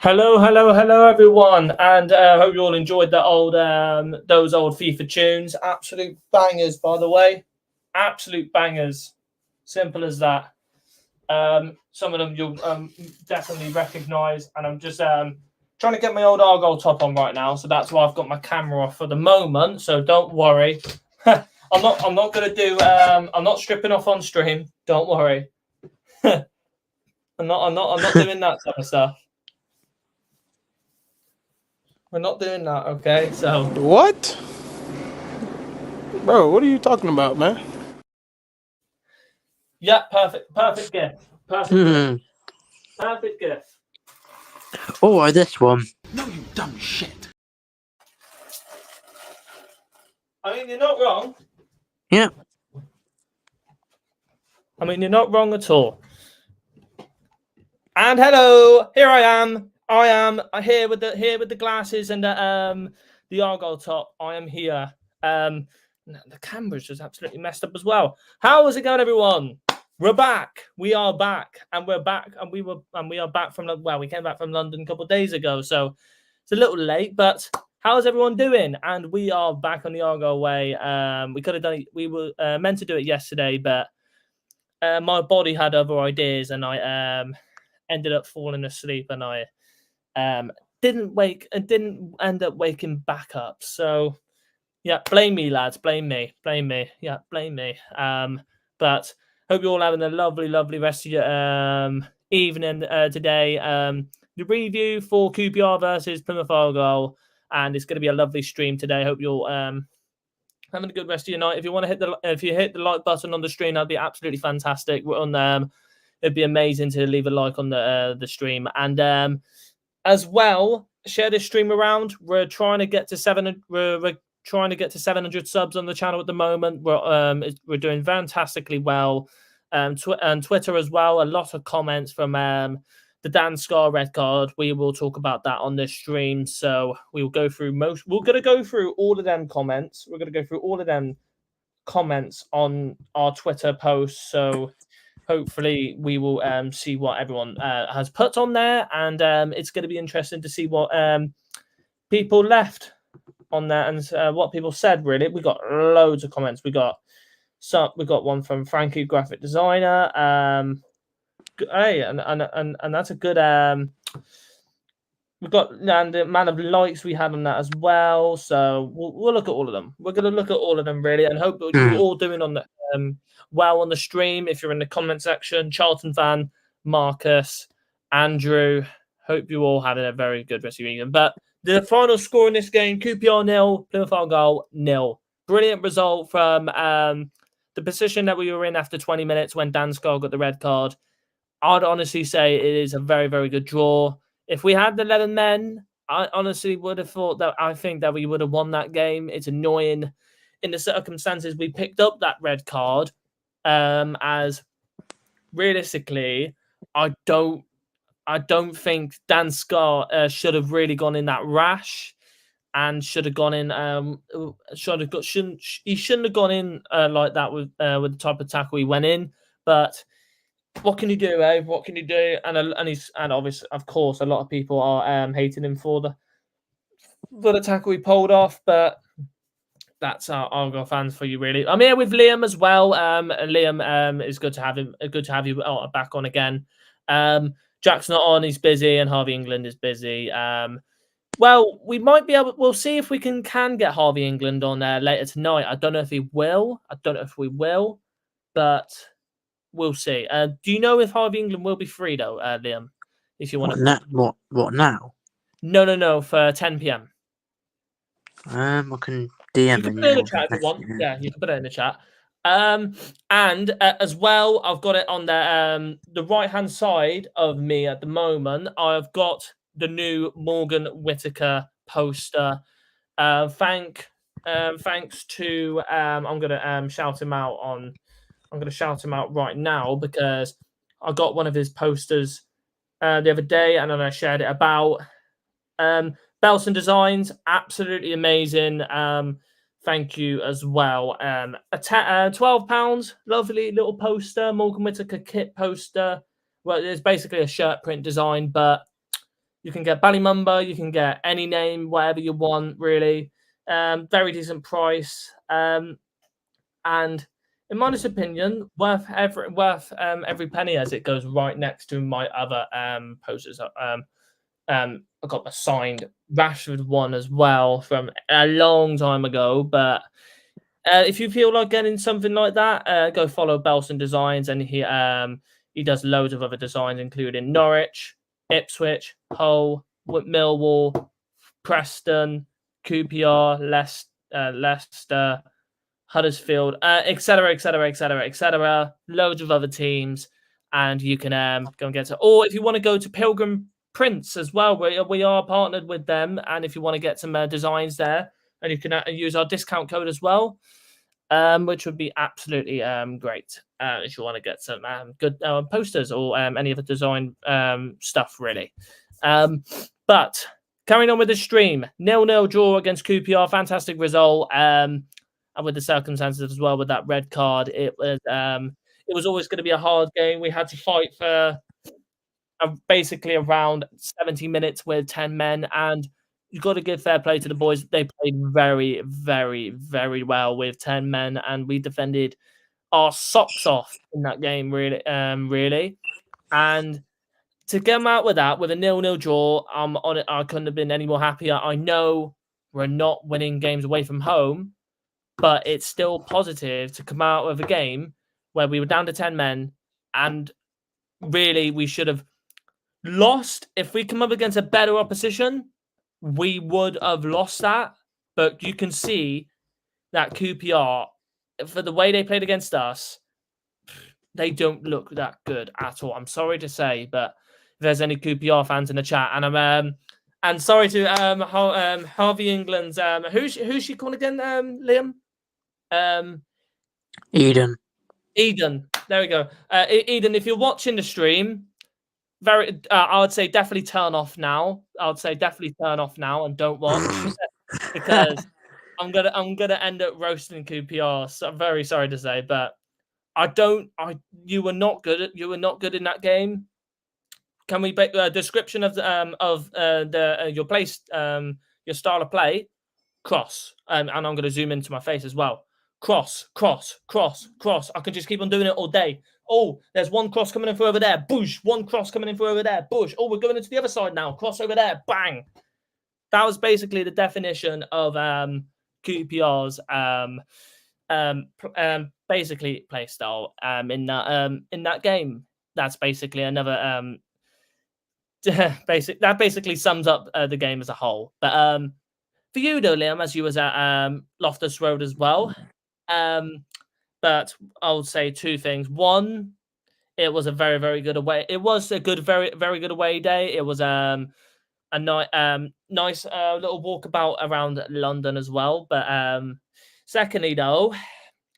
Hello, everyone, and hope you all enjoyed that old those old FIFA tunes. Absolute bangers, by the way, absolute bangers. Simple as that. Some of them you'll definitely recognise, and I'm just trying to get my old Argyle top on right now, so that's why I've got my camera off for the moment. So don't worry, I'm not gonna do I'm not stripping off on stream. Don't worry, I'm not doing that type of stuff. We're not doing that, okay? So what? Bro, what are you talking about, man? Yeah, perfect gift. Perfect gift. Oh, this one. No, you dumb shit. I mean, you're not wrong. Yeah. I mean, you're not wrong at all. And hello, here I am. I am here with the glasses and the Argyle top. I am here. The camera's just absolutely messed up as well. How is it going, everyone? We're back. We are back, and we're back, and we are back from we came back from London a couple of days ago, so it's a little late. But how's everyone doing? And we are back on the Argyle Way. We could have done it. We were meant to do it yesterday, but my body had other ideas, and I ended up falling asleep, and I didn't end up waking back up. So yeah, blame me, lads. Blame me. Yeah, blame me. But hope you're all having a lovely rest of your evening today. The review for QPR versus Plymouth Argyle, and it's going to be a lovely stream today. Hope you're having a good rest of your night. If you want to if you hit the like button on the stream, that'd be absolutely fantastic. We're on it'd be amazing to leave a like on the stream, and as well, share this stream around. We're trying to get to 700. We're trying to get to 700 subs on the channel at the moment. We're doing fantastically well. And Twitter as well. A lot of comments from the Dan Scar red card. We will talk about that on this stream. So we will go through We're going to go through all of them comments. We're going to go through all of them comments on our Twitter posts. So hopefully we will see what everyone has put on there, and it's going to be interesting to see what people left on there and what people said. Really, we got loads of comments. We got one from Frankie, graphic designer. Hey, and that's a good. We've got the amount of likes we had on that as well. So we'll look at all of them. We're going to look at all of them really, and hope that you're all doing on the well on the stream. If you're in the comment section, Charlton fan, Marcus, Andrew, hope you all had a very good rest of your evening. But the final score in this game: QPR 0, Plymouth Argyle 0. Brilliant result from the position that we were in after 20 minutes when Dan Scar got the red card. I'd honestly say it is a very, very good draw. If we had the 11 men, I honestly would have thought that I think that we would have won that game. It's annoying in the circumstances we picked up that red card, as realistically, I don't think Dan Scar should have really gone in that rash and should have gone in. He shouldn't have gone in like that with the type of tackle he went in. But what can you do, eh? What can you do? And obviously, of course, a lot of people are hating him for the tackle he pulled off. But that's our Argyle fans for you, really. I'm here with Liam as well. Liam, it's good to have him. Good to have you back on again. Jack's not on; he's busy, and Harvey England is busy. Well, we might be able. We'll see if we can get Harvey England on later tonight. I don't know if he will. I don't know if we will, but we'll see. Do you know if Harvey England will be free though, Liam? If you want to. What now? No. For 10 p.m. I can DM. You can put it in the chat if you want. Yeah, you can put it in the chat. And as well, I've got it on the right hand side of me at the moment. I've got the new Morgan Whittaker poster. Thanks to I'm gonna shout him out on. I'm gonna shout him out right now because I got one of his posters the other day, and then I shared it about. Belson Designs, absolutely amazing. Thank you as well. £12, lovely little poster, Morgan Whittaker kit poster. Well, it's basically a shirt print design, but you can get Ballymumba, you can get any name, whatever you want, really. Very decent price. And in my honest opinion, worth every penny, as it goes right next to my other posters. I got a signed Rashford one as well from a long time ago. But if you feel like getting something like that, go follow Belson Designs, and he does loads of other designs, including Norwich, Ipswich, Hull, Millwall, Preston, QPR, Leicester, Huddersfield, etc., etc., etc., etc. Loads of other teams, and you can go and get to. Or if you want to go to Pilgrim Prints as well, we are partnered with them, and if you want to get some designs there, and you can use our discount code as well, which would be absolutely great if you want to get some good posters or any of the design stuff, really. But carrying on with the stream, 0-0 draw against QPR, fantastic result. And with the circumstances as well, with that red card, it was always going to be a hard game. We had to fight for basically around 70 minutes with 10 men, and you've got to give fair play to the boys. They played very, very, very well with 10 men, and we defended our socks off in that game, really. And to come out with that, with a 0-0 draw, on it, I couldn't have been any more happier. I know we're not winning games away from home, but it's still positive to come out of a game where we were down to 10 men, and really we should have lost. If we come up against a better opposition, we would have lost that. But you can see that QPR, for the way they played against us, they don't look that good at all. I'm sorry to say, but if there's any QPR fans in the chat, and I'm and sorry to Harvey England's who's she called again, Liam? Eden. There we go. Eden, if you're watching the stream, I would say definitely turn off now. And don't watch because I'm gonna end up roasting QPR. So I'm very sorry to say, but you were not good in that game. Can we make a description of your place, your style of play? Cross, and I'm going to zoom into my face as well. Cross. I can just keep on doing it all day. Oh, there's one cross coming in for over there. Boosh. One cross coming in for over there. Boosh. Oh, we're going into the other side now. Cross over there. Bang. That was basically the definition of QPR's basically play style in that game. That's basically another that basically sums up the game as a whole. But for you though, Liam, as you was at Loftus Road as well, but I would say two things. One, it was a very, very good away. It was a good, very, very good away day. It was a nice little walkabout around London as well. But secondly, though,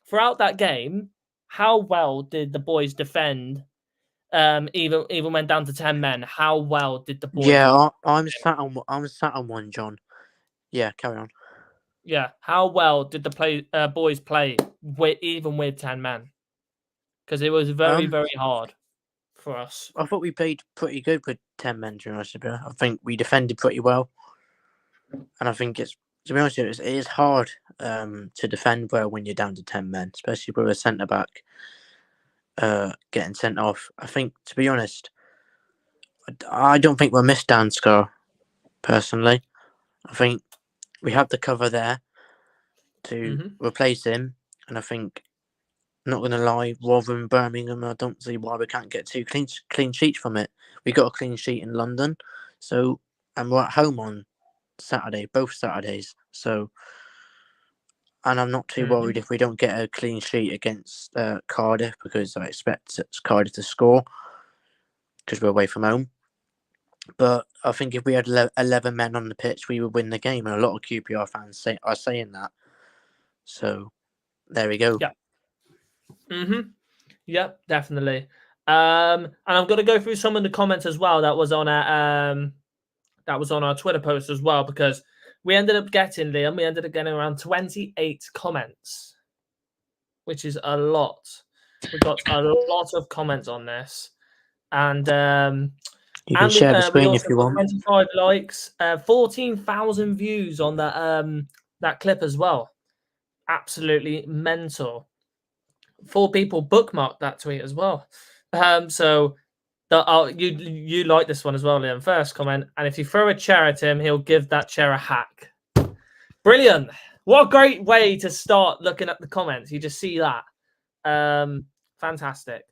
throughout that game, how well did the boys defend? Even when down to 10 men, how well did the boys? Yeah, I'm sat on one, John. Yeah, carry on. Yeah, how well did the boys play even with 10 men? Because it was very, very hard for us. I thought we played pretty good with 10 men, to be honest with you. I think we defended pretty well. And I think to be honest with you, it is hard to defend well when you're down to 10 men, especially with a centre-back getting sent off. I think, to be honest, I don't think we'll miss Dan Scar, personally. I think we have the cover there to replace him. And I think, not going to lie, Rotherham, Birmingham, I don't see why we can't get two clean sheets from it. We got a clean sheet in London, and we're at home on Saturday, both Saturdays. So, and I'm not too worried if we don't get a clean sheet against Cardiff, because I expect Cardiff to score because we're away from home. But I think if we had 11 men on the pitch, we would win the game, and a lot of QPR fans are saying that. So, there we go. Yeah. Yep, definitely. And I'm going to go through some of the comments as well that was on our Twitter post as well, because we ended up getting around 28 comments, which is a lot. We got a lot of comments on this, and you can share the screen if you want. 25 likes, 14,000 views on that clip as well. Absolutely mental. 4 people bookmarked that tweet as well. So you like this one as well, Liam. First comment, and if you throw a chair at him, he'll give that chair a hack. Brilliant. What a great way to start looking at the comments. You just see that. Fantastic.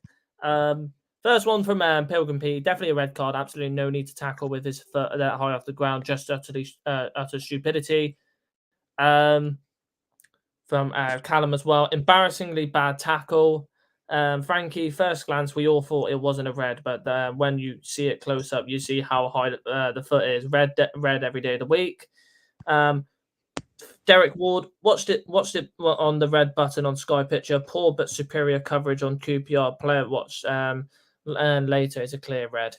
First one from Pilgrim P. Definitely a red card. Absolutely no need to tackle with his foot that high off the ground. Just utter stupidity. from Callum as well. Embarrassingly bad tackle. Frankie, first glance, we all thought it wasn't a red, but when you see it close up, you see how high the foot is. Red every day of the week. Derek Ward watched it on the red button on Sky Picture. Poor but superior coverage on QPR. Player watched and later it's a clear red.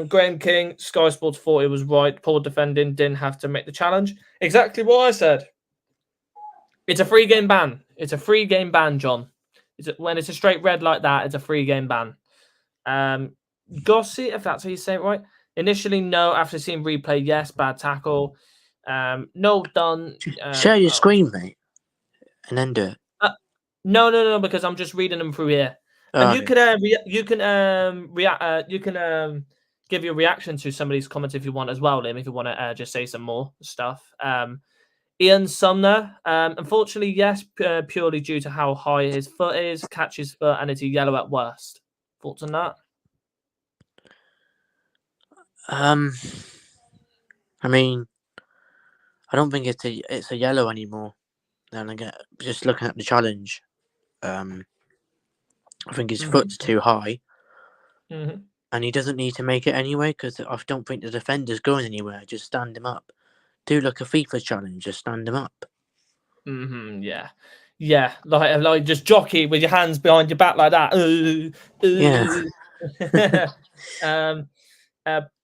Graham King, Sky Sports thought it was right. Poor defending, didn't have to make the challenge. Exactly what I said. It's a 3-game ban. It's a 3-game ban, John. When it's a straight red like that, it's a 3-game ban. Gossi, if that's how you say it right. Initially, no. After seeing replay, yes. Bad tackle. No done. Share your screen, mate, and then do it. No, because I'm just reading them through here. And you can give your reaction to some of these comments if you want as well, Liam. If you want to just say some more stuff. Ian Sumner, unfortunately, yes, purely due to how high his foot is, catch his foot, and it's a yellow at worst. Thoughts on that? I mean, I don't think it's a yellow anymore. Then again, just looking at the challenge, I think his foot's too high, and he doesn't need to make it anyway because I don't think the defender's going anywhere. Just stand him up. Do like a FIFA challenge, just stand him up. Yeah. Like just jockey with your hands behind your back like that.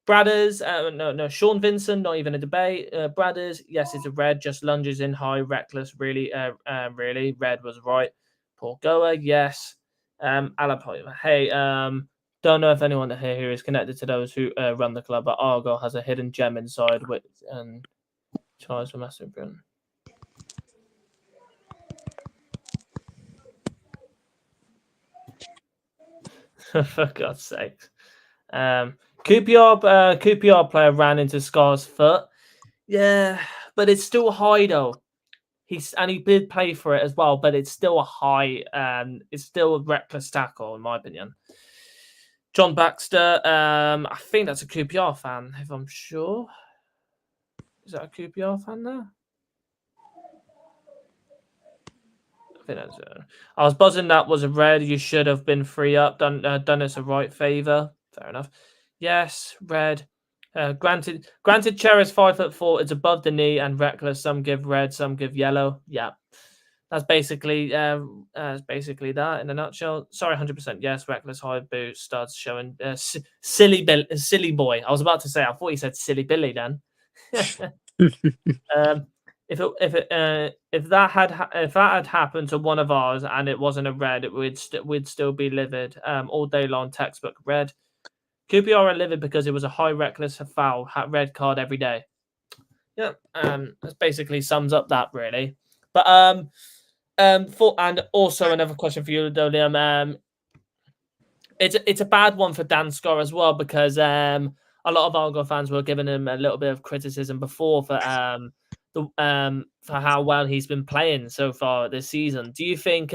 Bradders, no, Sean Vincent, not even a debate. Bradders, yes, it's a red, just lunges in high, reckless, really, red was right. Paul Goa, yes. Alapoy, hey, don't know if anyone here is connected to those who run the club, but Argyle has a hidden gem inside with Charles for massive brilliant. For God's sake. QPR player ran into Scar's foot. Yeah, but it's still high though. He did play for it as well, but it's still a high. It's still a reckless tackle in my opinion. John Baxter, I think that's a QPR fan, if I'm sure. Is that a QPR fan there? I think that's it. I was buzzing that was a red. You should have been free up. Done us a right favour. Fair enough. Yes, red. Granted, Cherry's 5'4". It's above the knee and reckless. Some give red, some give yellow. Yeah, that's basically that in a nutshell. Sorry, 100%. Yes, reckless high boot studs showing silly boy. I was about to say. I thought he said silly Billy then. If that had happened to one of ours and it wasn't a red, we'd still be livid. All day long, textbook red. QPR are livid because it was a high reckless foul, red card every day. Yeah, that basically sums up that really. But and also another question for you, though, Liam. It's a bad one for Dan Scott as well because a lot of Argyle fans were giving him a little bit of criticism before for how well he's been playing so far this season. Do you think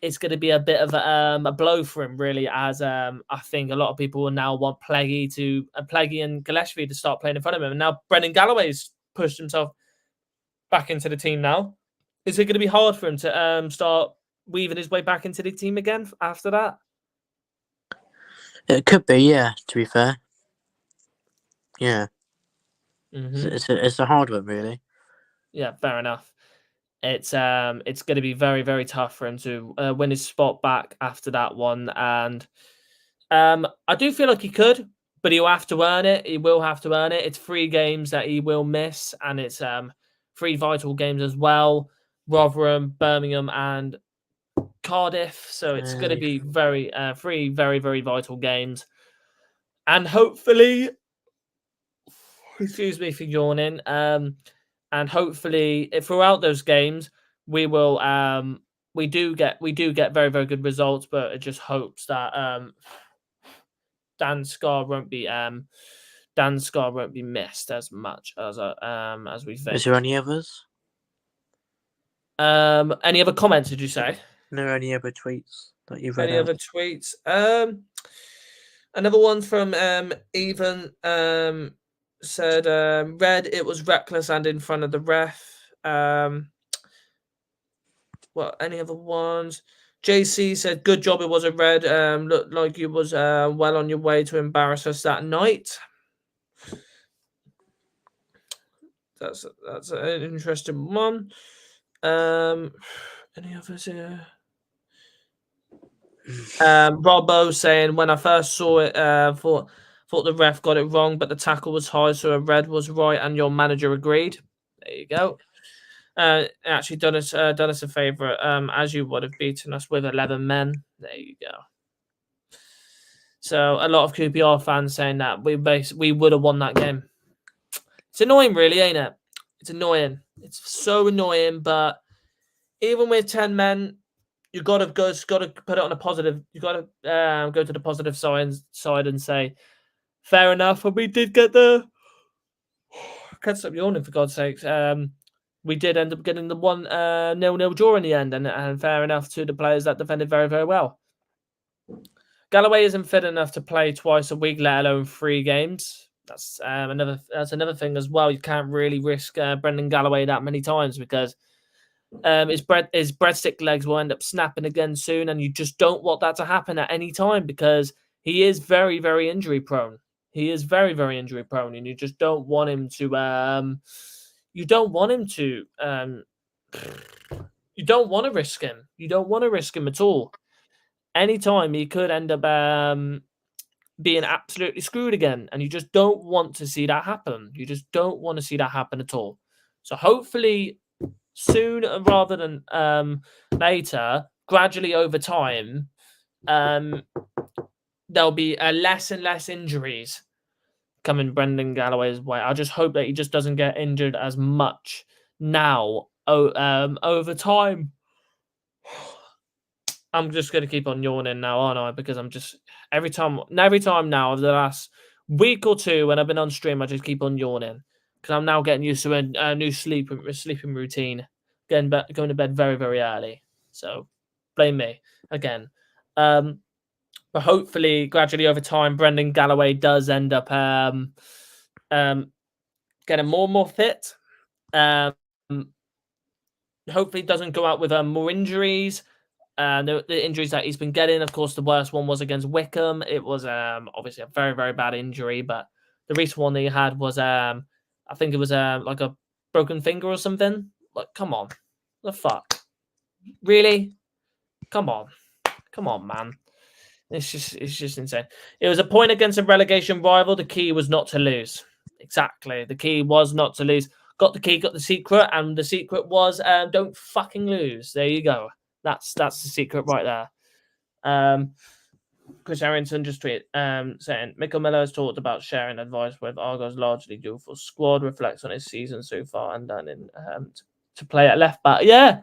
it's going to be a bit of a blow for him, really, as I think a lot of people will now want Plaggy and Gillespie to start playing in front of him. And now Brendan Galloway's pushed himself back into the team now. Is it going to be hard for him to start weaving his way back into the team again after that? It could be, yeah, to be fair. Yeah. It's a hard one, really. Yeah, fair enough. It's going to be very, very tough for him to win his spot back after that one. And I do feel like he could, but he'll have to earn it. He will have to earn it. It's 3 games that he will miss, and it's 3 vital games as well. Rotherham, Birmingham, and Cardiff. So it's going to be 3 very, very vital games. And hopefully, excuse me for yawning, and hopefully throughout those games we will we do get very, very good results, but it just hopes that Dan Scar won't be missed as much as we think. Is there any others? Any other comments, did you say? No, any other tweets that you've read? Any other tweets? Another one from Even said red, it was reckless and in front of the ref. Well, any other ones? JC said, "Good job. It was a red. Looked like you was well on your way to embarrass us that night." That's an interesting one. Any others here? Robbo saying, "When I first saw it, thought the ref got it wrong, but the tackle was high, so a red was right, and your manager agreed." There you go. Actually done us a favour, as you would have beaten us with 11 men. There you go. So a lot of QPR fans saying that we would have won that game. It's annoying, really, ain't it? It's annoying. It's so annoying, but even with 10 men, you got to put it on a positive. You got to go to the positive side and say, fair enough. But we did get the. Can't stop yawning, for God's sakes. We did end up getting the 1-0 draw in the end, and fair enough to the players that defended very, very well. Galloway isn't fit enough to play twice a week, let alone 3 games. That's another thing as well. You can't really risk Brendan Galloway that many times because his breadstick legs will end up snapping again soon, and you just don't want that to happen at any time because he is very, very injury prone. He is very, very injury prone, and you just don't want him to. You don't want him to. You don't want to risk him. You don't want to risk him at all. Anytime he could end up being absolutely screwed again, and you just don't want to see that happen. You just don't want to see that happen at all. So hopefully, soon rather than later, gradually over time, there'll be less and less injuries coming Brendan Galloway's way. I just hope that he just doesn't get injured as much now over time. I'm just going to keep on yawning now, aren't I? Because I'm just every time now over the last week or two when I've been on stream, I just keep on yawning because I'm now getting used to a new sleeping routine, going to bed very, very early. So blame me again. But hopefully, gradually over time, Brendan Galloway does end up getting more and more fit. Hopefully, doesn't go out with more injuries. The injuries that he's been getting, of course, the worst one was against Wickham. It was obviously a very, very bad injury, but the recent one that he had was I think it was like a broken finger or something. Like, come on, the fuck, really? Come on, man. It's just insane. It was a point against a relegation rival. The key was not to lose. Exactly, the key was not to lose. Got the key, got the secret, and the secret was don't fucking lose. There you go. That's the secret right there. Chris Harrington just tweeted saying Mikel Miller has talked about sharing advice with Argyle's largely youthful squad, reflects on his season so far and then to play at left back. Yeah.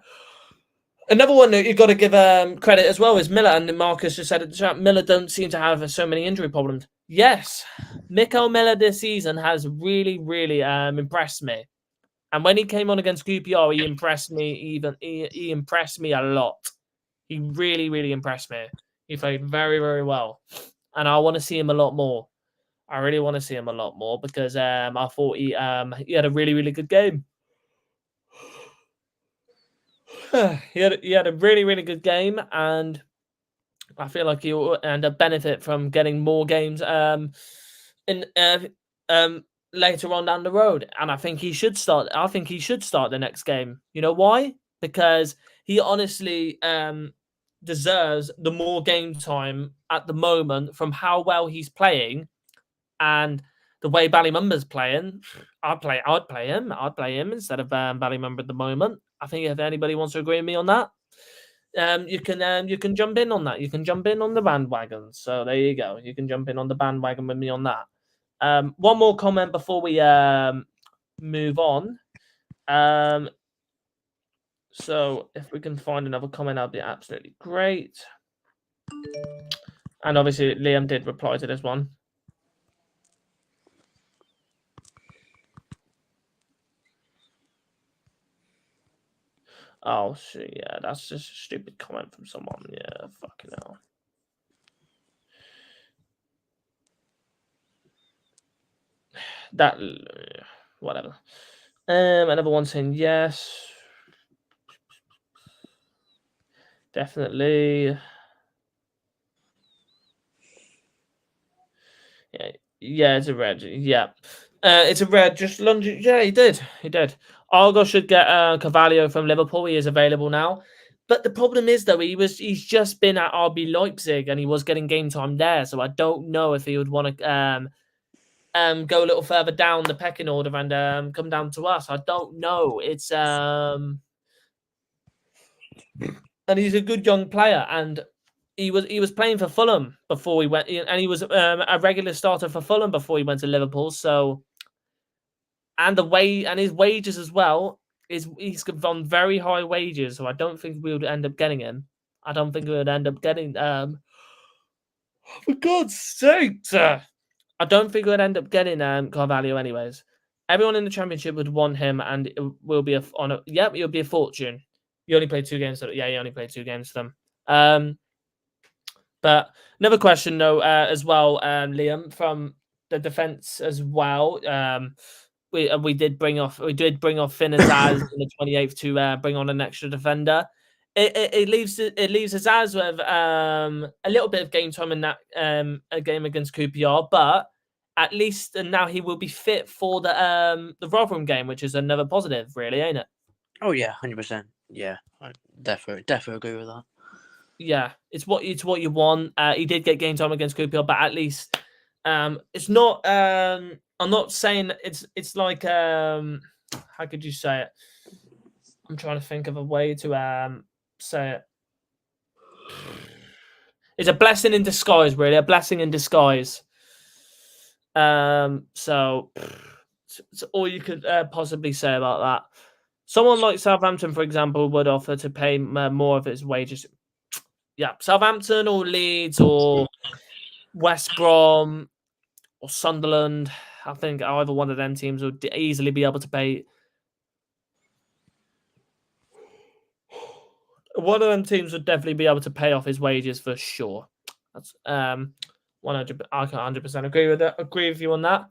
Another one that you've got to give credit as well is Miller, and Marcus just said at the chat, Miller don't seem to have so many injury problems. Yes, Mikel Miller this season has really, really impressed me. And when he came on against QPR, he impressed me he impressed me a lot. He really, really impressed me. He played very, very well. And I want to see him a lot more. I really want to see him a lot more because I thought he had a really, really good game. he had a really, really good game, and I feel like he'll end up benefit from getting more games later on down the road. And I think he should start. I think he should start the next game. You know why? Because he honestly deserves the more game time at the moment from how well he's playing and the way Ballymumba's playing. I'd play him. I'd play him instead of Ballymumba at the moment. I think if anybody wants to agree with me on that, you can jump in on that. You can jump in on the bandwagon. So there you go. You can jump in on the bandwagon with me on that. One more comment before we move on. So if we can find another comment, that'd be absolutely great. And obviously, Liam did reply to this one. Oh, shit, yeah, that's just a stupid comment from someone. Yeah, fucking hell. That, whatever. Another one saying yes. Definitely. Yeah, it's a red. Yeah. It's a red. Just lunge. Yeah, he did. He did. Argyle should get Carvalho from Liverpool. He is available now. But the problem is, though, he's just been at RB Leipzig and he was getting game time there. So I don't know if he would want to go a little further down the pecking order and come down to us. I don't know. It's and he's a good young player, and he was playing for Fulham before he went, and he was a regular starter for Fulham before he went to Liverpool. So, and his wages as well he's on very high wages. So I don't think we would end up getting him. I don't think we would end up getting for God's sake, I don't think we'd end up getting Carvalho anyways. Everyone in the Championship would want him, and it will be it'll be a fortune. You only played 2 games. Yeah, you only played 2 games for them. But another question, though, as well, Liam, from the defense as well. We did bring off Finn Azaz in the 28th to bring on an extra defender. It leaves Azaz with a little bit of game time in that a game against QPR, but at least now he will be fit for the Rotherham game, which is another positive, really, ain't it? Oh yeah, 100%. Yeah, I definitely agree with that. Yeah, it's what you want. He did get game time against QPR, but at least it's not. I'm not saying it's like how could you say it? I'm trying to think of a way to say it. It's a blessing in disguise, really, a blessing in disguise. So it's all you could possibly say about that. Someone like Southampton, for example, would offer to pay more of his wages. Yeah, Southampton or Leeds or West Brom or Sunderland. I think either one of them teams would easily be able to pay. One of them teams would definitely be able to pay off his wages for sure. That's 100. I can 100% agree with that. Agree with you on that.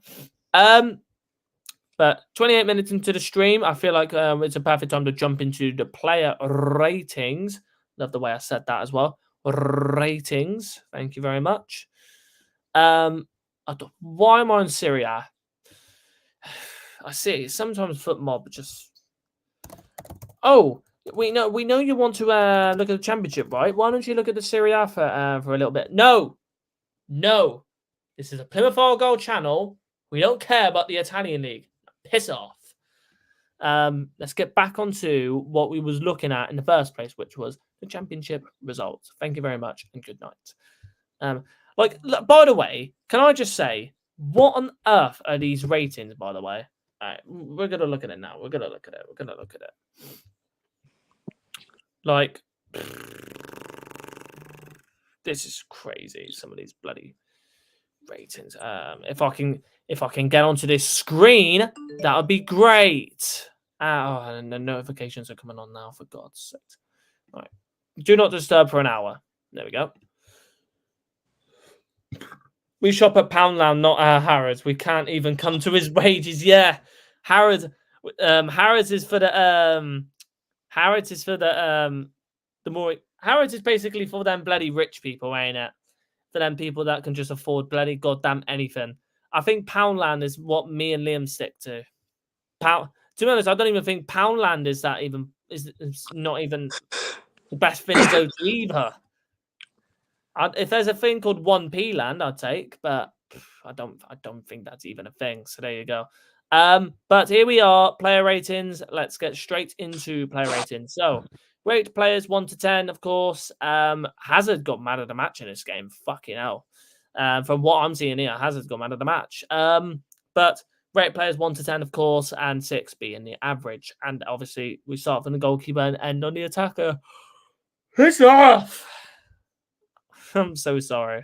But 28 minutes into the stream, I feel like it's a perfect time to jump into the player ratings. Love the way I said that as well. Ratings. Thank you very much. Why am I on Syria? I see. Sometimes FootMob just. Oh, we know you want to look at the Championship, right? Why don't you look at the Serie A for a little bit? No. This is a Plymouth Argyle channel. We don't care about the Italian league. Piss off. Let's get back onto what we was looking at in the first place, which was the Championship results. Thank you very much and good night. By the way, can I just say, what on earth are these ratings, by the way? All right, we're going to look at it now. We're going to look at it. Like, this is crazy. Some of these bloody ratings. If I can get onto this screen, that would be great. And the notifications are coming on now, for God's sake. All right. Do not disturb for an hour. There we go. We shop at Poundland, not Harrods. We can't even come to his wages. Yeah, Harrods is for the Harrods is for the more Harrods is basically for them bloody rich people, ain't it? For them people that can just afford bloody goddamn anything. I think Poundland is what me and Liam stick to. To be honest, I don't even think Poundland is not even the best thing to go to either. If there's a thing called 1p land, I'd take, but I don't think that's even a thing. So there you go. But here we are, player ratings. Let's get straight into player ratings. So, rate players 1 to 10, of course. Hazard got man of the match in this game. Fucking hell. From what I'm seeing here, Hazard got man of the match. But rate players 1 to 10, of course, and 6 being the average. And obviously, we start from the goalkeeper and end on the attacker. It's off. I'm so sorry.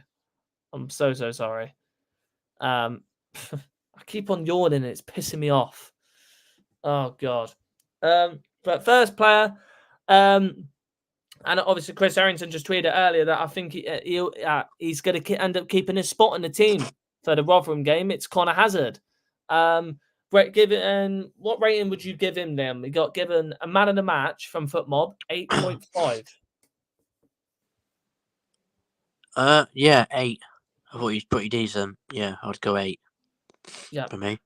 I'm so sorry. I keep on yawning. It's pissing me off. Oh God. But first player, and obviously Chris Harrington just tweeted earlier that I think he's going to end up keeping his spot in the team for the Rotherham game. It's Connor Hazard. what rating would you give him then? We got given a man of the match from FootMob, 8.5. Yeah, 8. I thought he was pretty decent. Yeah, I'd go 8. Yeah. For me.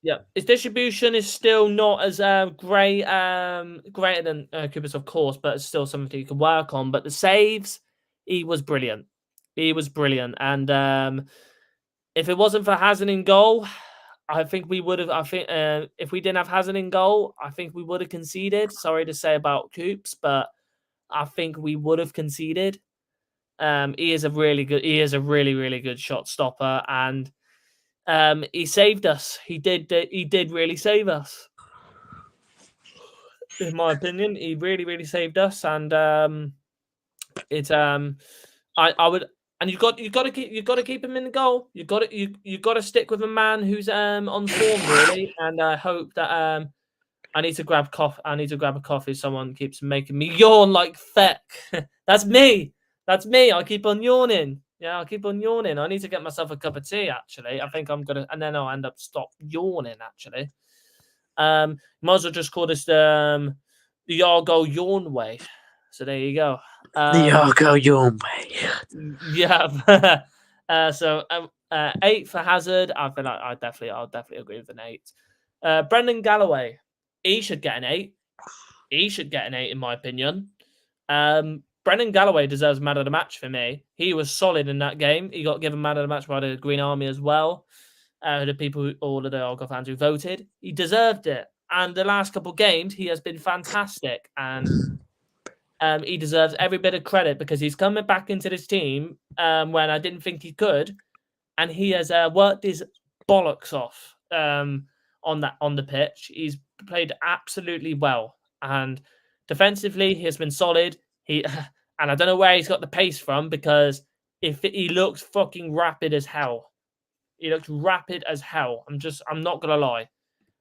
Yeah, his distribution is still not as great, greater than Cooper's, of course, but it's still something you can work on. But the saves, he was brilliant. He was brilliant, and if it wasn't for Hazard in goal, I think we would have. I think if we didn't have Hazard in goal, I think we would have conceded. Sorry to say about Coops, but I think we would have conceded. He is a really good. He is a really, really good shot stopper, and he saved us. He did. He did really save us. In my opinion, he really, really saved us, and I would, and you got to keep him in the goal. You got to stick with a man who's on form really, and I hope that I need to grab coffee. I need to grab a coffee. Someone keeps making me yawn like feck. That's me. That's me. I keep on yawning. Yeah, I keep on yawning. I need to get myself a cup of tea. Actually, I think I'm gonna, and then I'll end up stop yawning. Actually. Might as well just call this the Argyle Yawn Way. So there you go. The Argyle Yawn Way. Yeah. 8 for Hazard. I feel like I'll definitely agree with an 8. Brendan Galloway, he should get an 8. He should get an 8 in my opinion. Brendan Galloway deserves man of the match for me. He was solid in that game. He got given man of the match by the Green Army as well. All of the Argyle fans who voted, he deserved it. And the last couple of games, he has been fantastic, and he deserves every bit of credit because he's coming back into this team when I didn't think he could, and he has worked his bollocks off on the pitch. He's played absolutely well, and defensively, he has been solid. And I don't know where he's got the pace from because he looks fucking rapid as hell. He looks rapid as hell. I'm not gonna lie.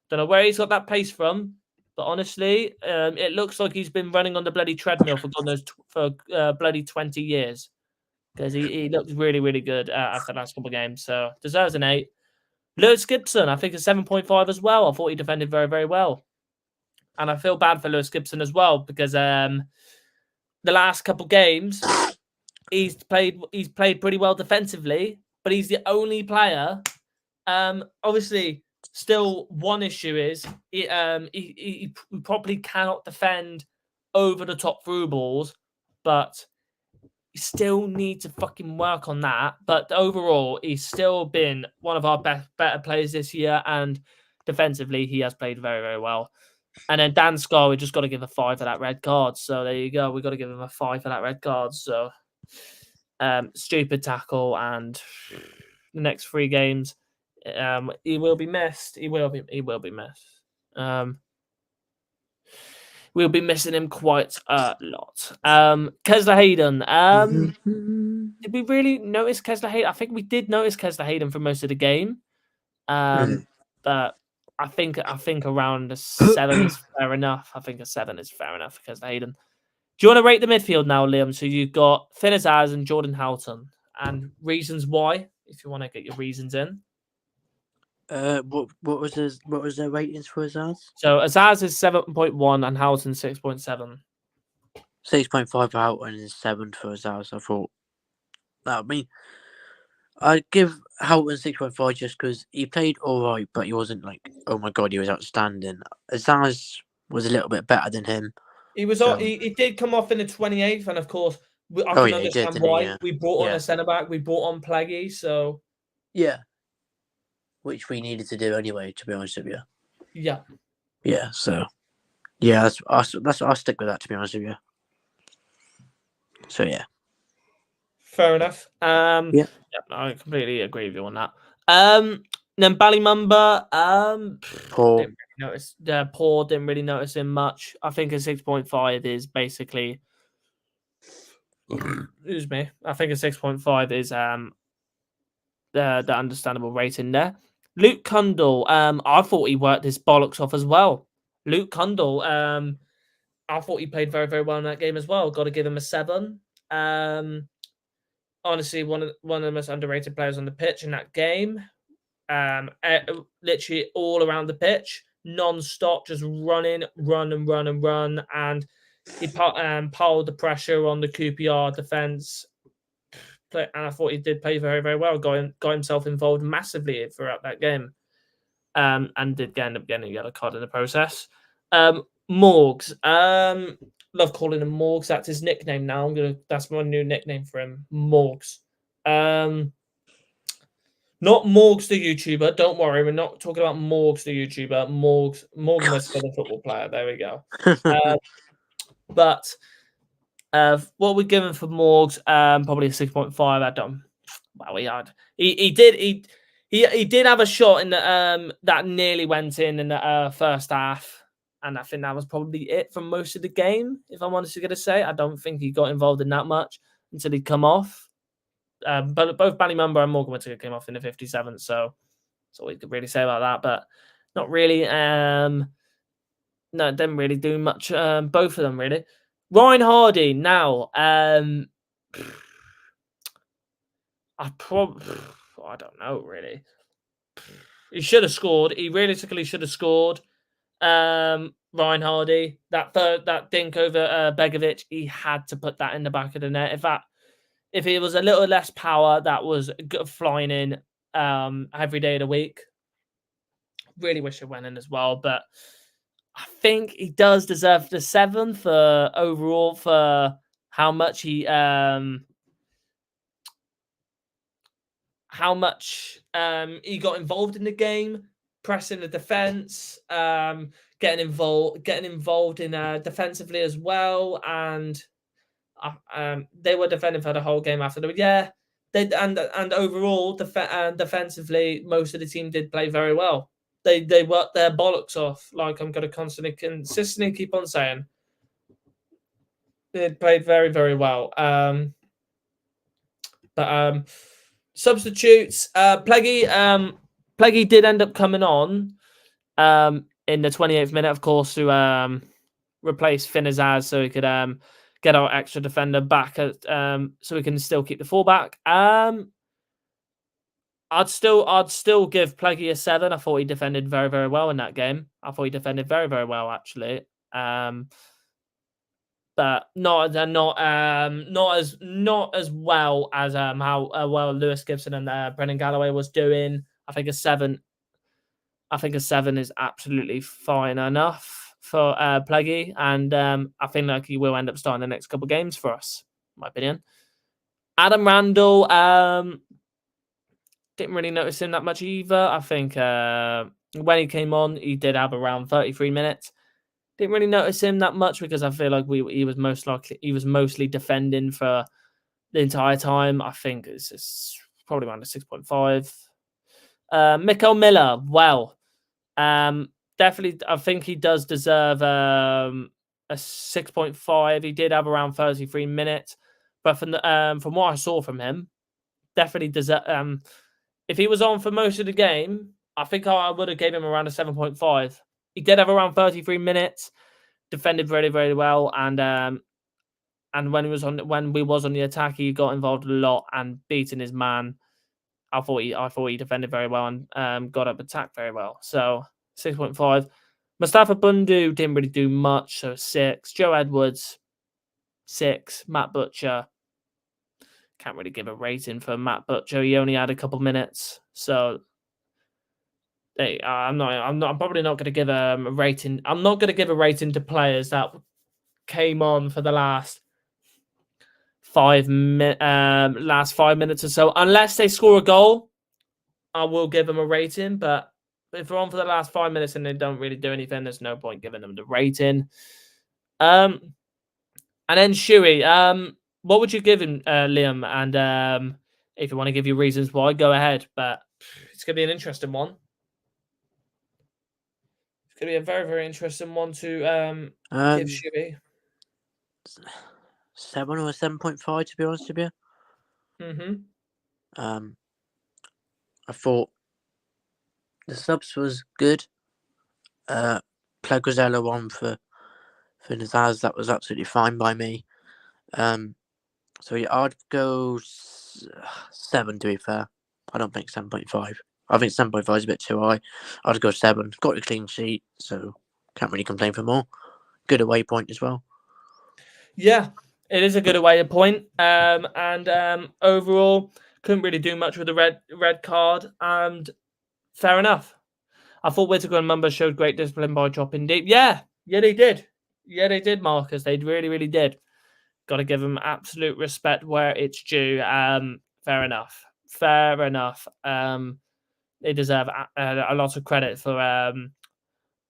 Don't know where he's got that pace from, but honestly, it looks like he's been running on the bloody treadmill for God knows for bloody 20 years because he looks really, really good after the last couple of games. So deserves an 8. Lewis Gibson, I think a 7.5 as well. I thought he defended very, very well, and I feel bad for Lewis Gibson as well because the last couple of games he's played pretty well defensively. But he's the only player. Obviously, still one issue is he probably cannot defend over the top through balls, but you still need to fucking work on that. But overall, he's still been one of our better players this year, and defensively, he has played very, very well. And then Dan Scar, we just got to give a 5 for that red card. So there you go. We got to give him a 5 for that red card. So stupid tackle, and the next 3 games, he will be missed. He will be missed. We'll be missing him quite a lot. Kesler Hayden. Did we really notice Kesler Hayden? I think we did notice Kesler Hayden for most of the game. But I think around a 7 is fair enough. I think a 7 is fair enough for Kesler Hayden. Do you want to rate the midfield now, Liam? So you've got Finn Azaz and Jordan Houghton, and reasons why, if you want to get your reasons in. What was their ratings for Azaz? So Azaz is 7.1 and Houghton 6.7. 6.5 for Houghton and 7 for Azaz. I thought I'd give Houghton 6.5 just because he played all right, but he wasn't like, oh my god, he was outstanding. Azaz was a little bit better than him. He was. He did come off in the 28th, and of course, I can understand why. We brought on a centre back. We brought on Plaggy, so yeah, which we needed to do anyway. To be honest with you, yeah. So yeah, that's I'll stick with that. To be honest with you. So yeah, fair enough. Yeah, I completely agree with you on that. Then Ballymumba, poor. Didn't really notice. Poor. Didn't really notice him much. I think a 6.5 is basically. Excuse me. I think a 6.5 is the understandable rating there. Luke Cundall, I thought he worked his bollocks off as well. Luke Cundall, I thought he played very, very well in that game as well. Got to give him a 7. Honestly, one of the most underrated players on the pitch in that game. literally all around the pitch, non-stop, just run, and he piled the pressure on the QPR defence. And I thought he did play very, very well. Got himself involved massively throughout that game, and did end up getting a yellow card in the process. Morgs, love calling him Morgs. That's his nickname now. That's my new nickname for him, Morgs. Not Morgs the YouTuber. Don't worry, we're not talking about Morgs the YouTuber. Morgan Westfield, the football player. There we go. But what we're giving for Morgs, probably a 6.5. I don't. Well, he did have a shot in the that nearly went in the first half, and I think that was probably it for most of the game. If I'm honestly going to say, I don't think he got involved in that much until he'd come off. But both Ballymumba and Morgan Whittaker came off in the 57th, so that's all we could really say about that. But not really. No, didn't really do much. Both of them really. Ryan Hardy now. I don't know really. He should have scored. He realistically should have scored. Ryan Hardy, that dink over Begovic, he had to put that in the back of the net. If it was a little less power, that was flying in every day of the week. Really wish it went in as well, but I think he does deserve the 7 for overall for how much he got involved in the game, pressing the defense, getting involved in defensively as well, and they were defending for the whole game after and overall defensively, most of the team did play very well. They worked their bollocks off, like I'm going to consistently keep on saying. They played very, very well. But substitutes, Pleggy did end up coming on in the 28th minute, of course, to replace Finazaz so he could get our extra defender back so we can still keep the fullback. I'd still give Pleggy a 7. I thought he defended very, very well in that game. I thought he defended very, very well actually. But not as well as how well Lewis Gibson and Brendan Galloway was doing. I think a 7 is absolutely fine enough for Pleggy, and I think like he will end up starting the next couple of games for us, in my opinion. Adam Randall, didn't really notice him that much either. I think when he came on, he did have around 33 minutes. Didn't really notice him that much because I feel like he was mostly defending for the entire time. I think it's probably around a 6.5. Mikael Miller, well, definitely, I think he does deserve a 6.5. He did have around 33 minutes, but from what I saw from him, definitely deserve. If he was on for most of the game, I think I would have gave him around a 7.5. He did have around 33 minutes, defended very, very well, and when we was on the attack, he got involved a lot and beating his man. I thought he defended very well and got up attack very well. So 6.5. Mustafa Bundu didn't really do much, so 6. Joe Edwards, 6. Matt Butcher. Can't really give a rating for Matt Butcher. He only had a couple minutes, so hey, I'm probably not going to give a rating. I'm not going to give a rating to players that came on for the last 5 minutes or so, unless they score a goal. I will give them a rating, but if they're on for the last 5 minutes and they don't really do anything, there's no point giving them the rating. And then Shuey, what would you give him, Liam? And if you want to give your reasons why, go ahead. But it's going to be an interesting one. It's going to be a very, very interesting one to give Shuey. 7 or 7.5, to be honest with you. Mm-hmm. I thought the subs was good. Pleguezello on for Nazaz, that was absolutely fine by me. So yeah, I'd go 7 to be fair. I don't think 7.5. I think 7.5 is a bit too high. I'd go 7. Got a clean sheet, so can't really complain for more. Good away point as well. Yeah, it is a good away point. And overall, couldn't really do much with the red card. And fair enough. I thought Whittaker and Mumba showed great discipline by dropping deep. Yeah, they did. Yeah, they did, Marcus. They really, really did. Got to give them absolute respect where it's due. Fair enough. Fair enough. They deserve a lot of credit for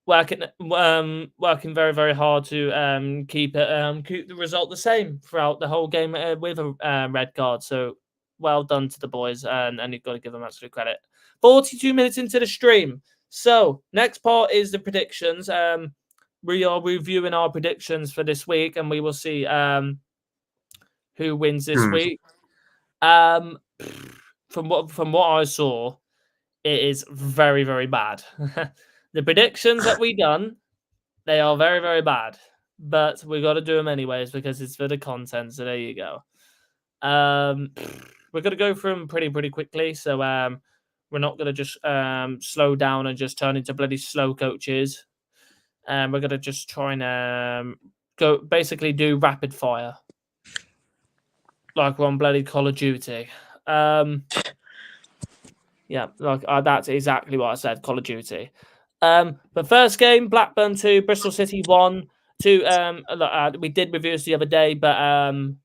working very, very hard to keep the result the same throughout the whole game with a red card. So well done to the boys, and you've got to give them absolute credit. 42 minutes into the stream. So next part is the predictions. We are reviewing our predictions for this week, and we will see who wins this week. From what I saw, it is very, very bad. The predictions that we done, they are very, very bad. But we got to do them anyways because it's for the content. So there you go. We're gonna go through them pretty quickly. So we're not gonna just slow down and just turn into bloody slow coaches. We're gonna just try and go basically do rapid fire, like we're on bloody Call of Duty. Yeah, like that's exactly what I said. Call of Duty. But first game, Blackburn 2, Bristol City 1. 2. We did reviews the other day, but and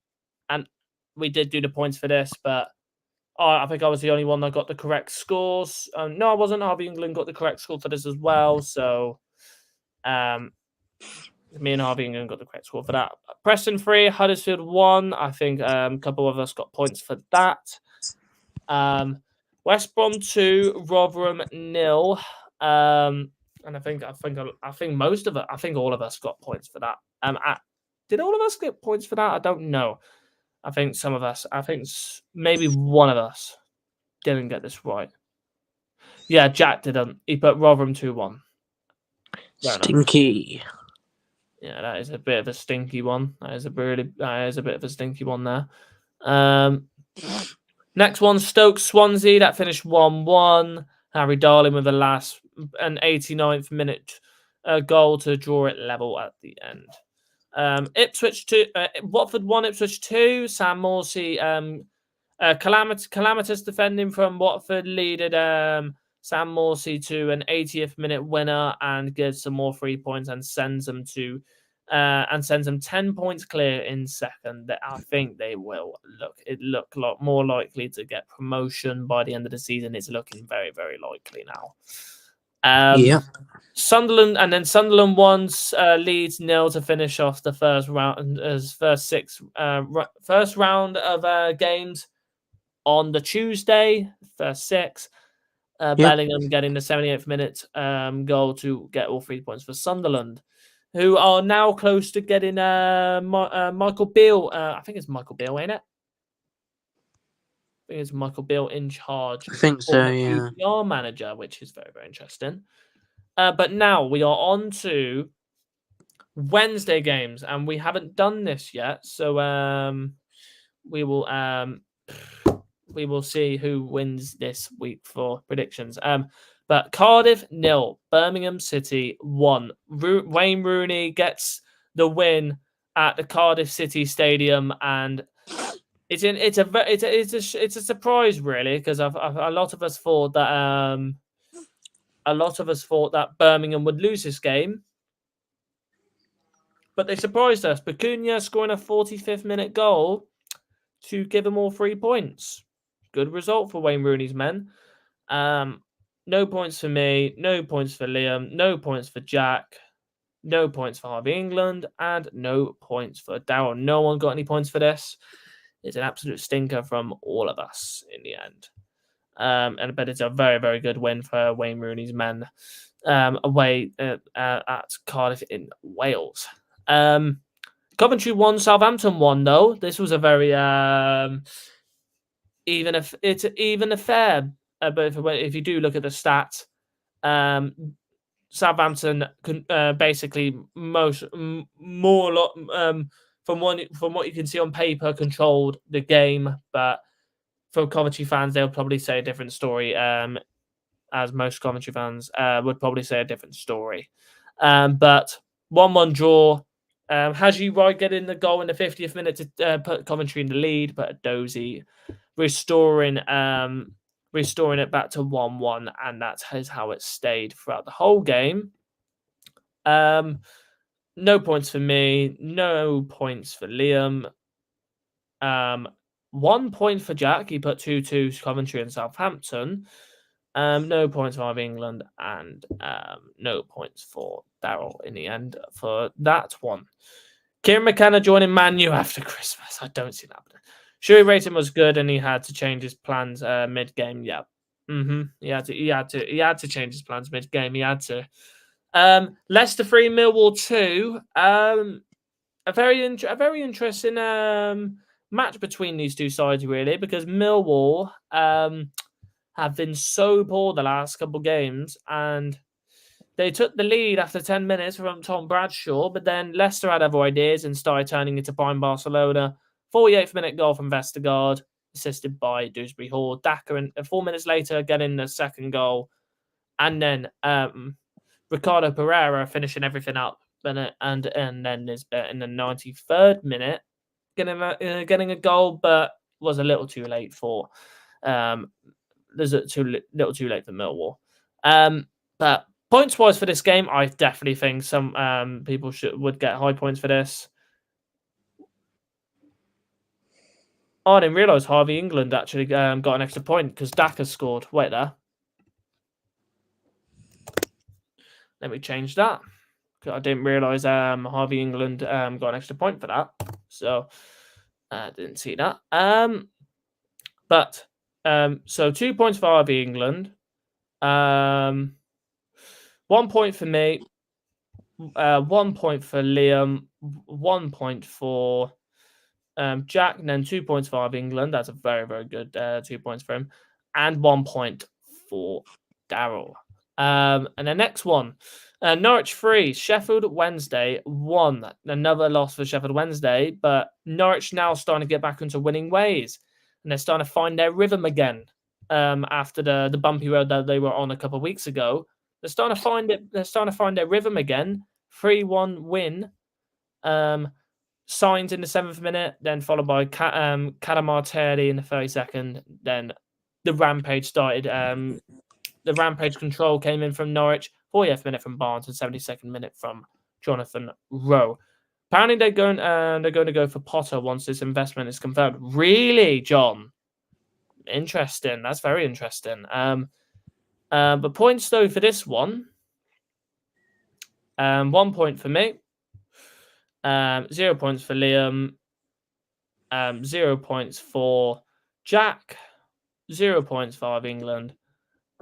we did do the points for this, but I think I was the only one that got the correct scores. No, I wasn't. Harvey England got the correct score for this as well. So, me and Harvey England got the correct score for that. Preston 3, Huddersfield 1. I think a couple of us got points for that. West Brom 2, Rotherham 0. And I think most of it. I think all of us got points for that. Did all of us get points for that? I don't know. I think some of us. I think maybe one of us didn't get this right. Yeah, Jack didn't. He put Rotherham 2-1. Stinky. Yeah, that is a bit of a stinky one. That is a bit of a stinky one there. Next one, Stoke Swansea. That finished 1-1. Harry Darling with an 89th minute goal to draw it level at the end. Ipswich 2, Watford 1, Ipswich 2. Sam Morsey, calamitous defending from Watford leaded Sam Morsey to an 80th minute winner and gives some more 3 points and sends them 10 points clear in second. I think they will look a lot more likely to get promotion by the end of the season. It's looking very, very likely now. Yeah. Sunderland won Leeds 0 to finish off the first round of games on the Tuesday. First 6. Bellingham getting the 78th minute goal to get all 3 points for Sunderland, who are now close to getting Michael Beale. I think it's Michael Beale, ain't it? I think it's Michael Beale in charge. I think so, yeah. QPR manager, which is very, very interesting. But now we are on to Wednesday games, and we haven't done this yet. So we will see who wins this week for predictions. But Cardiff 0, Birmingham City 1. Wayne Rooney gets the win at the Cardiff City Stadium, and it's a surprise really, because a lot of us thought that Birmingham would lose this game, but they surprised us. Pecunia scoring a 45th minute goal to give them all 3 points. Good result for Wayne Rooney's men. No points for me, no points for Liam, no points for Jack, no points for Harvey England, and no points for Darryl. No one got any points for this. It's an absolute stinker from all of us in the end. But it's a very, very good win for Wayne Rooney's men away at Cardiff in Wales. Coventry 1, Southampton 1, though. This was a very even affair. But if you do look at the stats, Southampton basically from what you can see on paper controlled the game, but for Coventry fans they'll probably say a different story. as most commentary fans would probably say a different story. But 1-1 draw. Haji Roy getting the goal in the 50th minute to put commentary in the lead, but a dozy restoring it back to 1-1, and that's how it stayed throughout the whole game. No points for me, no points for Liam. 1 point for Jack. He put 2-2 Coventry and Southampton. No points for Harvey England, and no points for Daryl in the end for that one. Kieran McKenna joining Man U after Christmas. I don't see that happening. Sure, rating was good, and he had to change his plans mid-game. Yeah, He had to change his plans mid-game. He had to. Leicester 3, Millwall 2. A very interesting match between these two sides, really, because Millwall have been so poor the last couple of games, and they took the lead after 10 minutes from Tom Bradshaw, but then Leicester had other ideas and started turning into prime Barcelona. 48th minute goal from Vestergaard, assisted by Dewsbury Hall. Daka, and 4 minutes later, getting the second goal, and then Ricardo Pereira finishing everything up, and then Nisbet in the 93rd minute getting a goal, but was a little too late for there's a little too late for Millwall. But points wise for this game, I definitely think some people would get high points for this. Oh, I didn't realise Harvey England actually got an extra point because Daka scored. Wait there. Let me change that. I didn't realise Harvey England got an extra point for that. So I didn't see that. But so 2 points for Harvey England. 1 point for me. 1 point for Liam. 1 point for Jack, and then 2 points for Harvey England. That's a very, very good 2 points for him. And 1 point for Daryl. And the next one, Norwich 3, Sheffield Wednesday 1. Another loss for Sheffield Wednesday, but Norwich now starting to get back into winning ways, and they're starting to find their rhythm again after the bumpy road that they were on a couple of weeks ago. They're starting to find it. They're starting to find their rhythm again. 3-1 win. Signed in the 7th minute, then followed by Cadamartelli in the 32nd. Then the rampage started. The rampage control came in from Norwich. 40th minute from Barnes and 72nd minute from Jonathan Rowe. Apparently they're going to go for Potter once this investment is confirmed. Really, John? Interesting. That's very interesting. But points though for this one. 1 point for me. 0 points for Liam. 0 points for Jack. 0 points for England.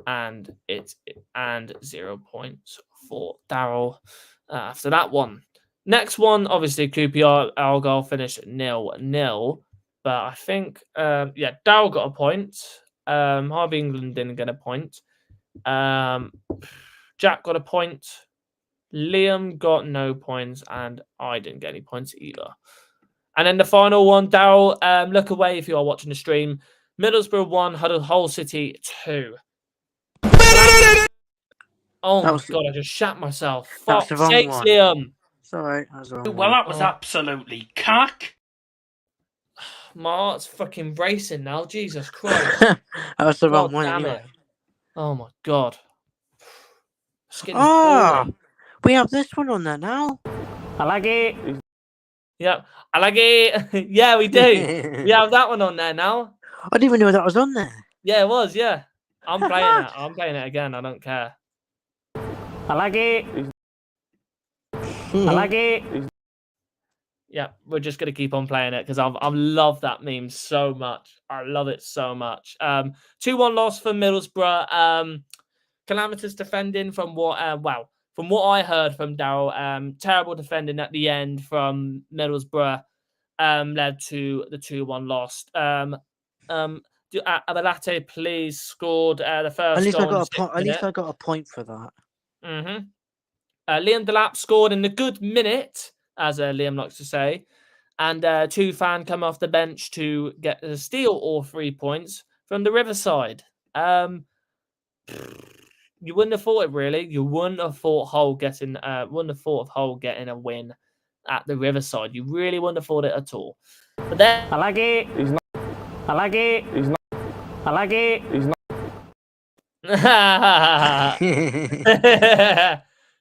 And 0 points for Daryl after that one. Next one, obviously, QPR Argyle finished 0-0. But I think, Daryl got a point. Harvey England didn't get a point. Jack got a point. Liam got no points, and I didn't get any points either. And then the final one, Daryl, look away if you are watching the stream. Middlesbrough 1, Hull City 2. Oh my god, I just shat myself. Fuck's sake, Liam. Sorry, that was the wrong Well, that was absolutely cack. My heart's fucking racing now. Jesus Christ. that was the wrong one anyway. Oh my god. We have this one on there now. I like it. Yeah, I like it. Yeah, we do. We have that one on there now. I didn't even know that was on there. Yeah, it was, yeah. I'm playing it. I'm playing it again. I don't care. I like it. I like it. Yeah, we're just going to keep on playing it because I love that meme so much. I love it so much. 2-1 loss for Middlesbrough. Calamitous defending from what I heard from Daryl. Terrible defending at the end from Middlesbrough led to the 2-1 loss. Abalate, please, scored the first At least goal. I got a point for that. Mm-hmm. Liam Delap scored in the good minute, as Liam likes to say. And Tufan come off the bench to get steal all 3 points from the Riverside. you wouldn't have thought it really. You wouldn't have thought Hull getting wouldn't have thought of Hull getting a win at the Riverside. You really wouldn't have thought it at all. But then I like it. He's not. I like it. He's not. I like it. He's not.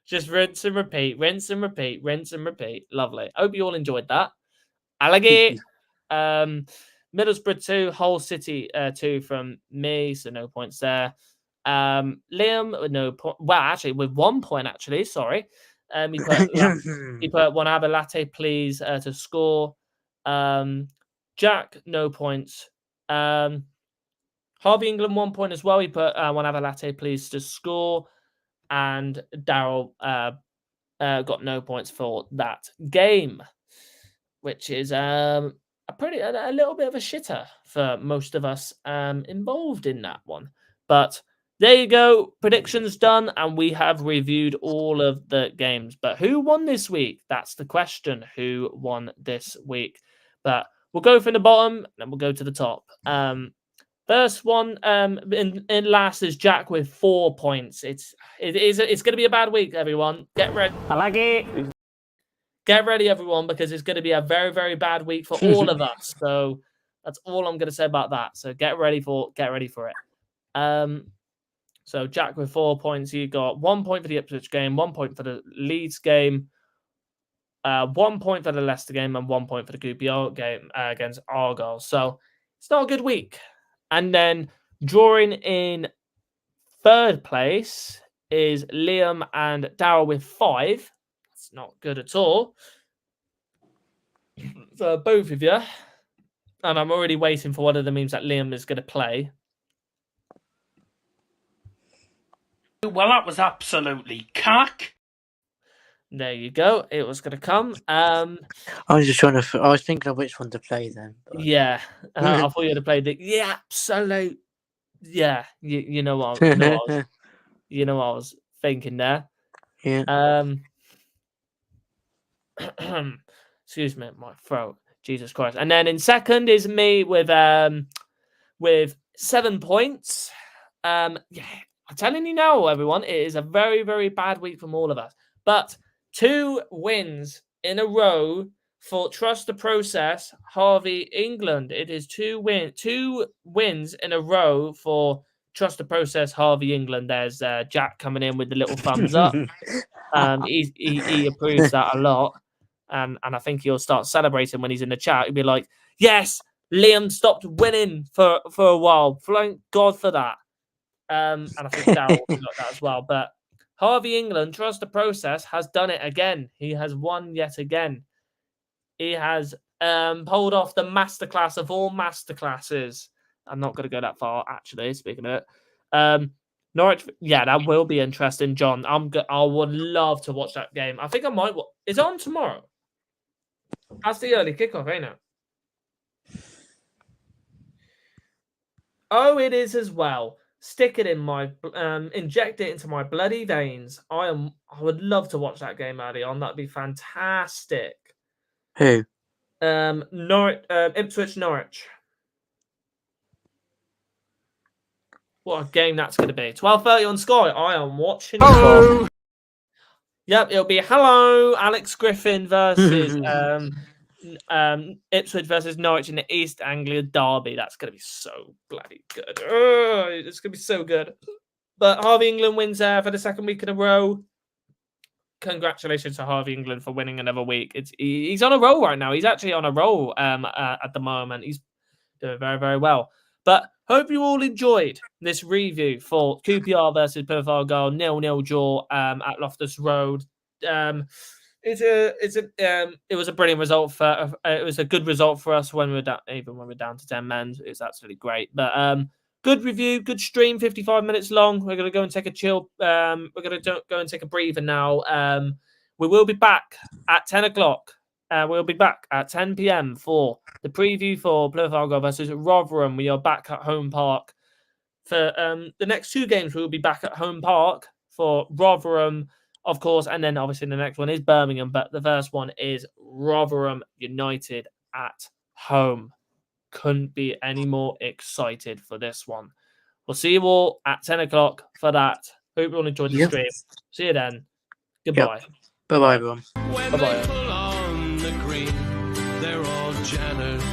just rinse and repeat, rinse and repeat, rinse and repeat. Lovely. Hope you all enjoyed that. I like it. Middlesbrough 2, Hull City 2 from me, so no points there. Liam with no point. Well, actually, with 1 point. Actually, sorry. He put one have a latte, please, to score. Jack, no points. Harvey England 1 point as well. He put one have a latte, please, to score. And Daryl got no points for that game, which is a little bit of a shitter for most of us involved in that one. But there you go, predictions done, and we have reviewed all of the games. But who won this week? That's the question. Who won this week? But we'll go from the bottom, and then we'll go to the top. First one in last is Jack with 4 points. It's going to be a bad week, everyone. Get ready. I like it. Get ready, everyone, because it's going to be a very, very bad week for all of us. So that's all I'm going to say about that. So get ready for it. So Jack with 4 points. You got 1 point for the Ipswich game, 1 point for the Leeds game, 1 point for the Leicester game, and 1 point for the QPR game against Argyle. So it's not a good week. And then drawing in third place is Liam and Daryl with 5. That's not good at all for both of you. And I'm already waiting for one of the memes that Liam is going to play. Well, that was absolutely cack. There you go. It was going to come. I was just trying to. I was thinking of which one to play then. But... Yeah, I thought you would have played the absolute. Yeah, you know what I was thinking there. Yeah. Excuse me, my throat. Jesus Christ. And then in second is me with 7 points. Yeah, I'm telling you now, everyone, it is a very, very bad week from all of us. But 2 wins in a row for Trust the Process, Harvey England. It is 2 wins in a row for Trust the Process, Harvey England. There's Jack coming in with the little thumbs up. He approves that a lot. And I think he'll start celebrating when he's in the chat. He'll be like, yes, Liam stopped winning for a while. Thank God for that. And I think Darryl will got that as well. But Harvey England, Trust the Process, has done it again. He has won yet again. He has pulled off the masterclass of all masterclasses. I'm not going to go that far, actually, speaking of it. Norwich, yeah, that will be interesting, John. I would love to watch that game. I think I might. It's on tomorrow. That's the early kickoff, ain't it? Oh, it is as well. Stick it in my, inject it into my bloody veins. I would love to watch that game early on. That'd be fantastic. Who? Ipswich Norwich. What a game that's going to be. 12:30 on Sky. I am watching. Hello. Yep, it'll be hello Alex Griffin versus Ipswich versus Norwich in the East Anglia derby. That's going to be so bloody good. It's going to be so good. But Harvey England wins for the second week in a row. Congratulations to Harvey England for winning another week. He's on a roll right now. He's actually on a roll at the moment. He's doing very, very well. But hope you all enjoyed this review for QPR versus Plymouth Argyle 0-0 draw at Loftus Road. It was a brilliant result it was a good result for us when we were down, even when we're down to 10 men. It's absolutely great. But good review, good stream, 55 minutes long. We're gonna go and take a chill. We're gonna go and take a breather now. We will be back at 10 o'clock. We'll be back at 10 p.m. for the preview for Plymouth Argyle versus Rotherham. We are back at home park for the next 2 games. We will be back at home park for Rotherham, of course, and then obviously the next one is Birmingham, but the first one is Rotherham United at home. Couldn't be any more excited for this one. We'll see you all at 10 o'clock for that. Hope you all enjoyed the Yep. stream. See you then. Goodbye. Bye bye, everyone. Bye bye. On the green, they're all Janners.